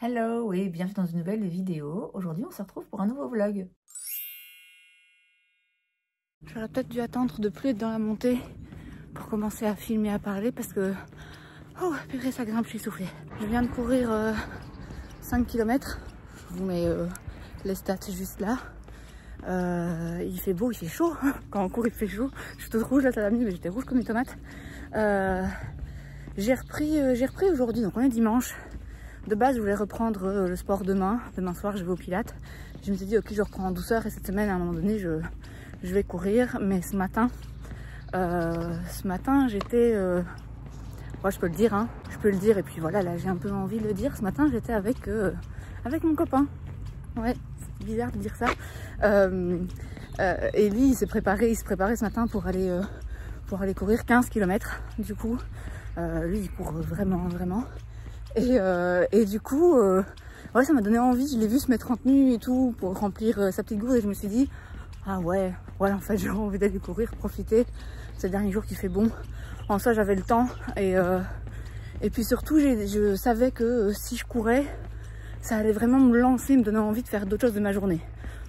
Hello et bienvenue dans une nouvelle vidéo. Aujourd'hui on se retrouve pour un nouveau vlog. J'aurais peut-être dû attendre de plus être dans la montée pour commencer à filmer, à parler parce que... Oh purée, ça grimpe, je suis essoufflée. Je viens de courir 5 km. Je vous mets les stats juste là. Il fait beau, il fait chaud. Quand on court il fait chaud. Je suis toute rouge là, ça va mieux, mais j'étais rouge comme une tomate. J'ai repris aujourd'hui, donc on est dimanche. De base, je voulais reprendre le sport demain. Demain soir, je vais au Pilates. Je me suis dit, ok, je reprends en douceur et cette semaine, à un moment donné, je vais courir. Mais ce matin j'étais... ouais, je peux le dire, hein. Je peux le dire. Et puis voilà, là, j'ai un peu envie de le dire. Ce matin, j'étais avec mon copain. Ouais, c'est bizarre de dire ça. Et lui, il se préparait ce matin pour aller courir 15 km. Du coup, lui, il court vraiment. Et du coup, ouais, ça m'a donné envie. Je l'ai vu se mettre en tenue et tout pour remplir sa petite gourde et je me suis dit, ah ouais, en fait, j'ai envie d'aller courir, profiter. C'est le dernier jour qui fait bon. En soi, j'avais le temps et puis surtout, je savais que si je courais, ça allait vraiment me lancer, me donner envie de faire d'autres choses de ma journée.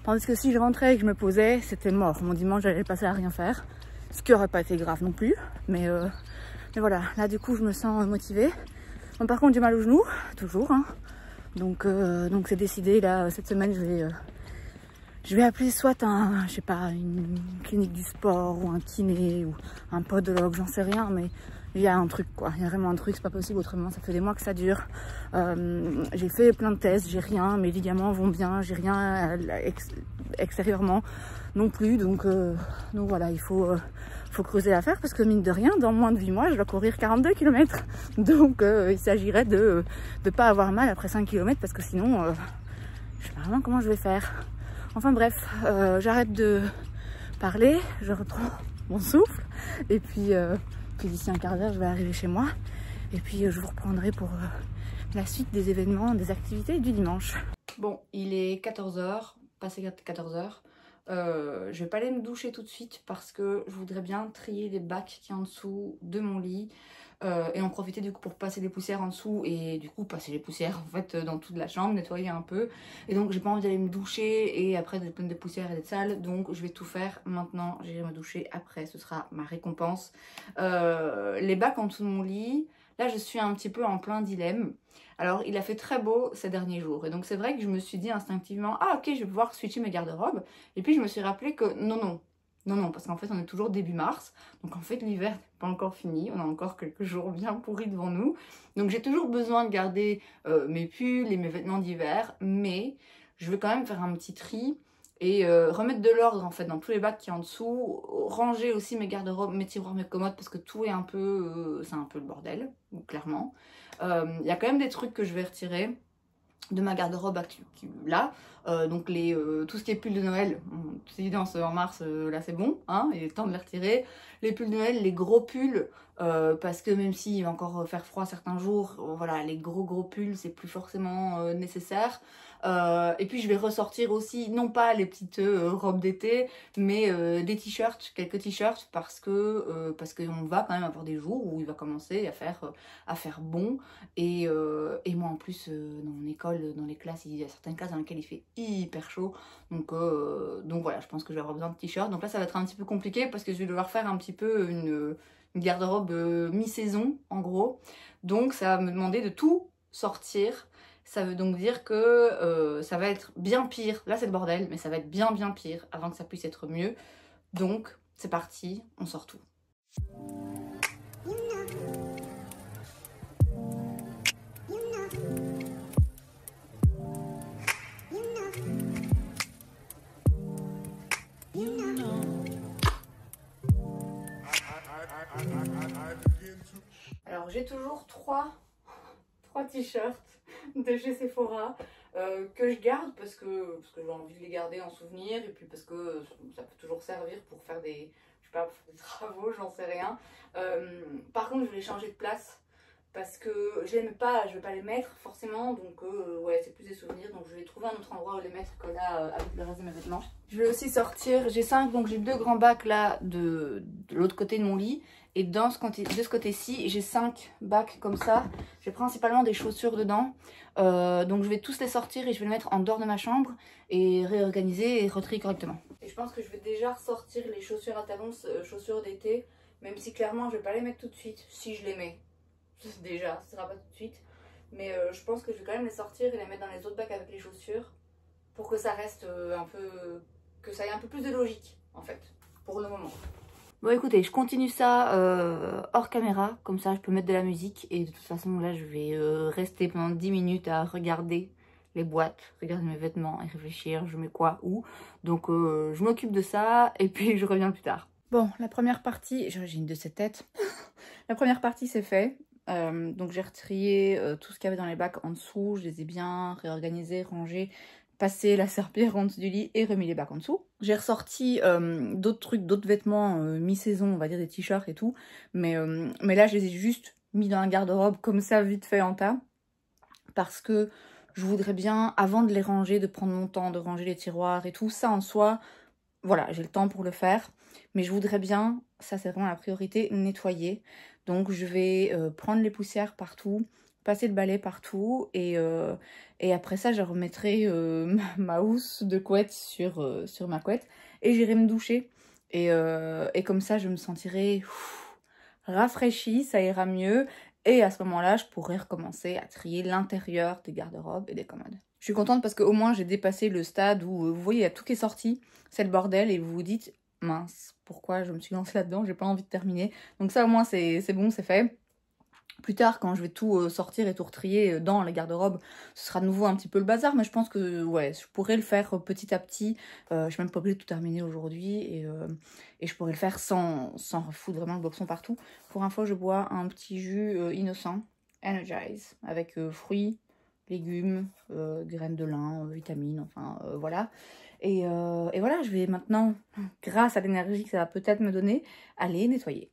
Tandis que si je rentrais et que je me posais, c'était mort. Mon dimanche, j'allais le passer à rien faire, ce qui aurait pas été grave non plus. Mais voilà, là du coup, je me sens motivée. Bon, par contre, j'ai mal au genou, toujours. Hein. Donc c'est décidé. Là, cette semaine, je vais appeler soit je sais pas, une clinique du sport ou un kiné ou un podologue, j'en sais rien, mais il y a un truc quoi. Il y a vraiment un truc, c'est pas possible autrement. Ça fait des mois que ça dure. J'ai fait plein de tests, j'ai rien. Mes ligaments vont bien, j'ai rien extérieurement non plus. Donc voilà, il faut creuser l'affaire parce que mine de rien, dans moins de 8 mois, je dois courir 42 km. Donc il s'agirait de pas avoir mal après 5 km parce que sinon, je sais pas vraiment comment je vais faire. Enfin bref, j'arrête de parler, je reprends mon souffle et puis d'ici un quart d'heure, je vais arriver chez moi et puis je vous reprendrai pour la suite des événements, des activités du dimanche. Bon, il est 14 h, passé 14 h. Je vais pas aller me doucher tout de suite parce que je voudrais bien trier les bacs qui est en dessous de mon lit et en profiter du coup pour passer les poussières en dessous et du coup passer les poussières en fait dans toute la chambre, nettoyer un peu. Et donc j'ai pas envie d'aller me doucher et après d'être pleine de poussières et d'être sale, donc je vais tout faire maintenant. J'irai me doucher après, ce sera ma récompense. Les bacs en dessous de mon lit, là je suis un petit peu en plein dilemme. Alors il a fait très beau ces derniers jours et donc c'est vrai que je me suis dit instinctivement, ah ok, je vais pouvoir switcher mes garde-robes. Et puis je me suis rappelé que non, parce qu'en fait on est toujours début mars, donc en fait l'hiver n'est pas encore fini, on a encore quelques jours bien pourris devant nous. Donc j'ai toujours besoin de garder mes pulls et mes vêtements d'hiver, mais je vais quand même faire un petit tri et remettre de l'ordre en fait dans tous les bacs qui sont en dessous, ranger aussi mes garde-robes, mes tiroirs, mes commodes, parce que tout est un peu, c'est un peu le bordel, clairement. Il y a quand même des trucs que je vais retirer de ma garde-robe là, donc tout ce qui est pull de Noël, c'est évident, en mars, là c'est bon, hein, il est temps de les retirer. Les pulls de Noël, les gros pulls, parce que même s'il va encore faire froid certains jours, voilà, les gros pulls c'est plus forcément nécessaire. Et puis je vais ressortir aussi, non pas les petites robes d'été, mais des t-shirts, quelques t-shirts, parce qu'on va quand même avoir des jours où il va commencer à faire bon. Et moi en plus, dans mon école, dans les classes, il y a certaines classes dans lesquelles il fait hyper chaud. Donc voilà, je pense que je vais avoir besoin de t-shirts. Donc là ça va être un petit peu compliqué parce que je vais devoir faire un petit peu une garde-robe mi-saison en gros. Donc ça va me demander de tout sortir. Ça veut donc dire que ça va être bien pire. Là c'est le bordel, mais ça va être bien pire avant que ça puisse être mieux. Donc c'est parti, on sort tout. Alors j'ai toujours trois t-shirts de chez Sephora que je garde parce que j'ai envie de les garder en souvenir et puis parce que ça peut toujours servir pour faire je sais pas, pour faire des travaux, j'en sais rien. Par contre je vais les changer de place parce que je l'aime pas, je vais pas les mettre forcément, donc ouais, c'est plus des souvenirs, donc je vais trouver un autre endroit où les mettre que là avec le reste de mes vêtements. Je vais aussi sortir, j'ai 5, donc j'ai 2 grands bacs là de l'autre côté de mon lit, et de ce côté-ci, j'ai 5 bacs comme ça. J'ai principalement des chaussures dedans, donc je vais tous les sortir et je vais les mettre en dehors de ma chambre et réorganiser et retrier correctement. Et je pense que je vais déjà ressortir les chaussures à talons, chaussures d'été, même si clairement je vais pas les mettre tout de suite, si je les mets. Déjà, ce sera pas tout de suite, mais je pense que je vais quand même les sortir et les mettre dans les autres bacs avec les chaussures pour que ça reste un peu, que ça ait un peu plus de logique en fait, pour le moment. Bon écoutez, je continue ça hors caméra, comme ça je peux mettre de la musique et de toute façon là je vais rester pendant 10 minutes à regarder les boîtes, regarder mes vêtements et réfléchir, je mets quoi où, donc je m'occupe de ça et puis je reviens plus tard. Bon, la première partie, j'ai une de ces têtes, la première partie c'est fait. Donc j'ai retrié tout ce qu'il y avait dans les bacs en dessous, je les ai bien réorganisés, rangés, passé la serpillière en dessous du lit et remis les bacs en dessous. J'ai ressorti d'autres trucs, d'autres vêtements mi-saison, on va dire des t-shirts et tout, mais là je les ai juste mis dans un garde-robe comme ça vite fait en tas, parce que je voudrais bien, avant de les ranger, de prendre mon temps, de ranger les tiroirs et tout, ça en soi, voilà, j'ai le temps pour le faire, mais je voudrais bien, ça c'est vraiment la priorité, nettoyer. Donc je vais prendre les poussières partout, passer le balai partout et après ça je remettrai ma housse de couette sur ma couette et j'irai me doucher. Et comme ça je me sentirai rafraîchie, ça ira mieux. Et à ce moment-là, je pourrais recommencer à trier l'intérieur des garde-robes et des commodes. Je suis contente parce qu'au moins j'ai dépassé le stade où vous voyez, il y a tout qui est sorti, c'est le bordel et vous vous dites mince, pourquoi je me suis lancée là-dedans, j'ai pas envie de terminer. Donc ça au moins c'est bon, c'est fait. Plus tard, quand je vais tout sortir et tout retrier dans les garde-robes, ce sera de nouveau un petit peu le bazar, mais je pense que ouais, je pourrais le faire petit à petit. Je suis même pas obligée de tout terminer aujourd'hui et je pourrais le faire sans foutre vraiment le boxon partout. Pour info, je bois un petit jus innocent, Energize, avec fruits, légumes, graines de lin, vitamines, enfin voilà. Et voilà, je vais maintenant, grâce à l'énergie que ça va peut-être me donner, aller nettoyer.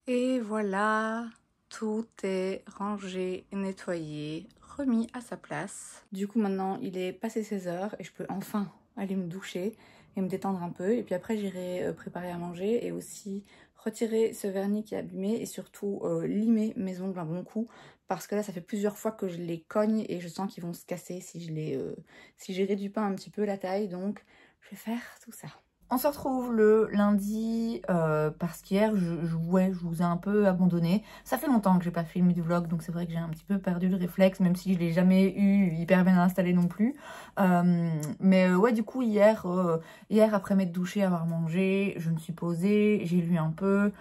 Et voilà, tout est rangé, nettoyé, remis à sa place. Du coup maintenant il est passé 16 h et je peux enfin aller me doucher et me détendre un peu. Et puis après j'irai préparer à manger et aussi retirer ce vernis qui est abîmé et surtout limer mes ongles un bon coup. Parce que là ça fait plusieurs fois que je les cogne et je sens qu'ils vont se casser si je réduis pas un petit peu la taille. Donc je vais faire tout ça. On se retrouve le lundi parce qu'hier je vous ai un peu abandonné. Ça fait longtemps que j'ai pas filmé du vlog, donc c'est vrai que j'ai un petit peu perdu le réflexe, même si je l'ai jamais eu hyper bien installé non plus. Mais ouais, du coup hier après m'être douchée, avoir mangé, je me suis posée, j'ai lu un peu,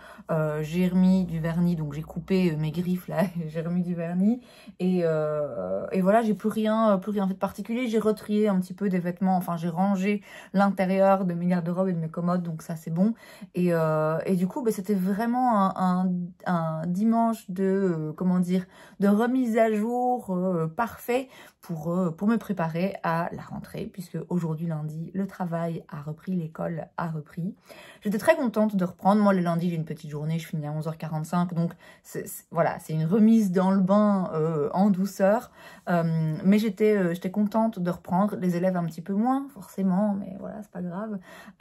j'ai remis du vernis, donc j'ai coupé mes griffes là, j'ai remis du vernis et voilà, j'ai plus rien fait de particulier. J'ai retrié un petit peu des vêtements, enfin j'ai rangé l'intérieur de mes garde-robes et de mes commodes, donc ça c'est bon. Et du coup bah, c'était vraiment un dimanche de comment dire, de remise à jour parfait pour me préparer à la rentrée, puisque aujourd'hui lundi le travail a repris, l'école a repris. J'étais très contente de reprendre. Moi le lundi j'ai une petite journée, je finis à 11h45, donc voilà, c'est une remise dans le bain en douceur, mais j'étais contente de reprendre. Les élèves un petit peu moins forcément, mais voilà, c'est pas grave.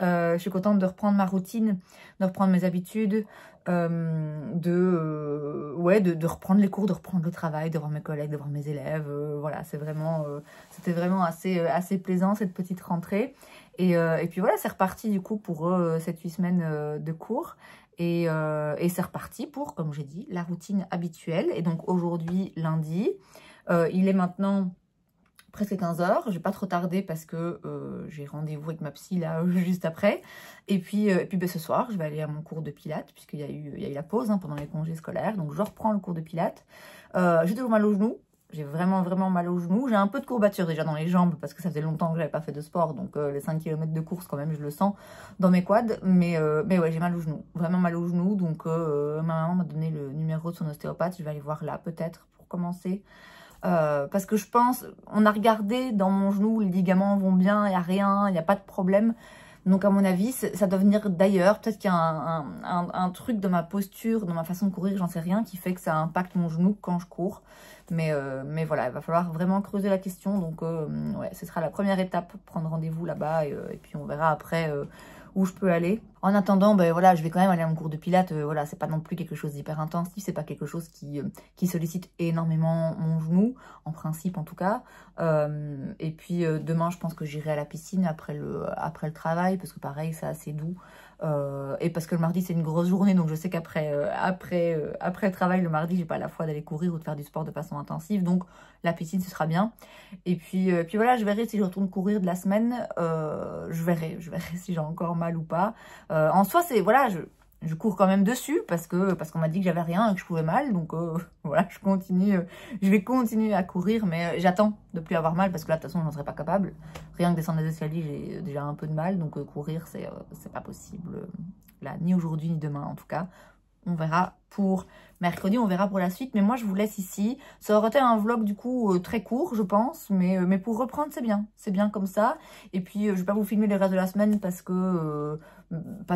Je suis contente de reprendre ma routine, de reprendre mes habitudes, de reprendre les cours, de reprendre le travail, de voir mes collègues, de voir mes élèves. Voilà, c'était vraiment assez plaisant cette petite rentrée. Et puis voilà, c'est reparti du coup pour cette 8 semaines de cours. Et c'est reparti pour, comme j'ai dit, la routine habituelle. Et donc aujourd'hui, lundi, il est maintenant presque 15 h. Je vais pas trop tarder parce que j'ai rendez-vous avec ma psy là juste après. Et puis ce soir, je vais aller à mon cours de pilates puisqu'il y a eu la pause pendant les congés scolaires. Donc je reprends le cours de pilates. J'ai toujours mal aux genoux. J'ai vraiment mal aux genoux. J'ai un peu de courbature déjà dans les jambes parce que ça faisait longtemps que j'avais pas fait de sport. Donc les 5 km de course quand même, je le sens dans mes quads. Mais ouais, j'ai mal aux genoux. Vraiment mal aux genoux. Donc ma maman m'a donné le numéro de son ostéopathe. Je vais aller voir là peut-être pour commencer. Parce que je pense, on a regardé dans mon genou, les ligaments vont bien, il n'y a rien, il n'y a pas de problème. Donc à mon avis, ça doit venir d'ailleurs. Peut-être qu'il y a un truc dans ma posture, dans ma façon de courir, j'en sais rien, qui fait que ça impacte mon genou quand je cours. Mais voilà, il va falloir vraiment creuser la question. Donc ouais, ce sera la première étape, prendre rendez-vous là-bas. Et puis on verra après où je peux aller. En attendant, ben voilà, je vais quand même aller à mon cours de pilates. Voilà, c'est pas non plus quelque chose d'hyper intensif, c'est pas quelque chose qui sollicite énormément mon genou, en principe en tout cas. Et puis demain, je pense que j'irai à la piscine après le travail, parce que pareil, c'est assez doux. Et parce que le mardi, c'est une grosse journée, donc je sais qu'après le travail, le mardi, j'ai pas la foi d'aller courir ou de faire du sport de façon intensive, donc la piscine, ce sera bien. Et puis voilà, je verrai si je retourne courir de la semaine, je verrai si j'ai encore mal ou pas. En soi, c'est voilà, je cours quand même dessus parce qu'on m'a dit que j'avais rien et que je pouvais mal, donc voilà, je vais continuer à courir, mais j'attends de plus avoir mal parce que là de toute façon j'en serais pas capable. Rien que descendre les escaliers, j'ai déjà un peu de mal, donc courir c'est pas possible là, ni aujourd'hui ni demain en tout cas. On verra pour mercredi, on verra pour la suite. Mais moi, je vous laisse ici. Ça aurait été un vlog, du coup, très court, je pense. Mais pour reprendre, c'est bien. C'est bien comme ça. Et puis, je vais pas vous filmer le reste de la semaine parce que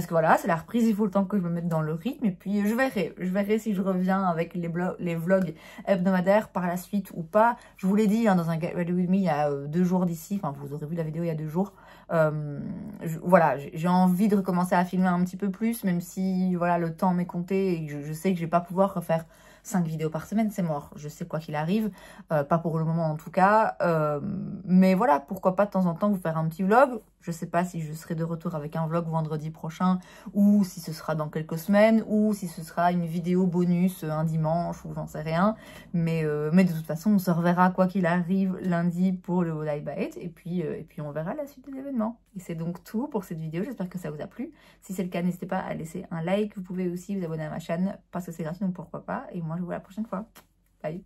voilà, c'est la reprise. Il faut le temps que je me mette dans le rythme. Et puis, je verrai si je reviens avec les vlogs hebdomadaires par la suite ou pas. Je vous l'ai dit dans un Get Ready With Me il y a 2 jours d'ici. Enfin, vous aurez vu la vidéo il y a 2 jours. Voilà, j'ai envie de recommencer à filmer un petit peu plus, même si voilà, le temps m'est compté et que je sais que je vais pas pouvoir refaire 5 vidéos par semaine, c'est mort. Je sais quoi qu'il arrive, pas pour le moment en tout cas. Mais voilà, pourquoi pas de temps en temps vous faire un petit vlog. Je sais pas si je serai de retour avec un vlog vendredi prochain ou si ce sera dans quelques semaines ou si ce sera une vidéo bonus un dimanche ou j'en sais rien. Mais de toute façon, on se reverra quoi qu'il arrive lundi pour le Live by 8 et puis on verra la suite des événements. Et c'est donc tout pour cette vidéo. J'espère que ça vous a plu. Si c'est le cas, n'hésitez pas à laisser un like. Vous pouvez aussi vous abonner à ma chaîne parce que c'est gratuit, donc pourquoi pas. Et moi, je vous vois la prochaine fois. Bye!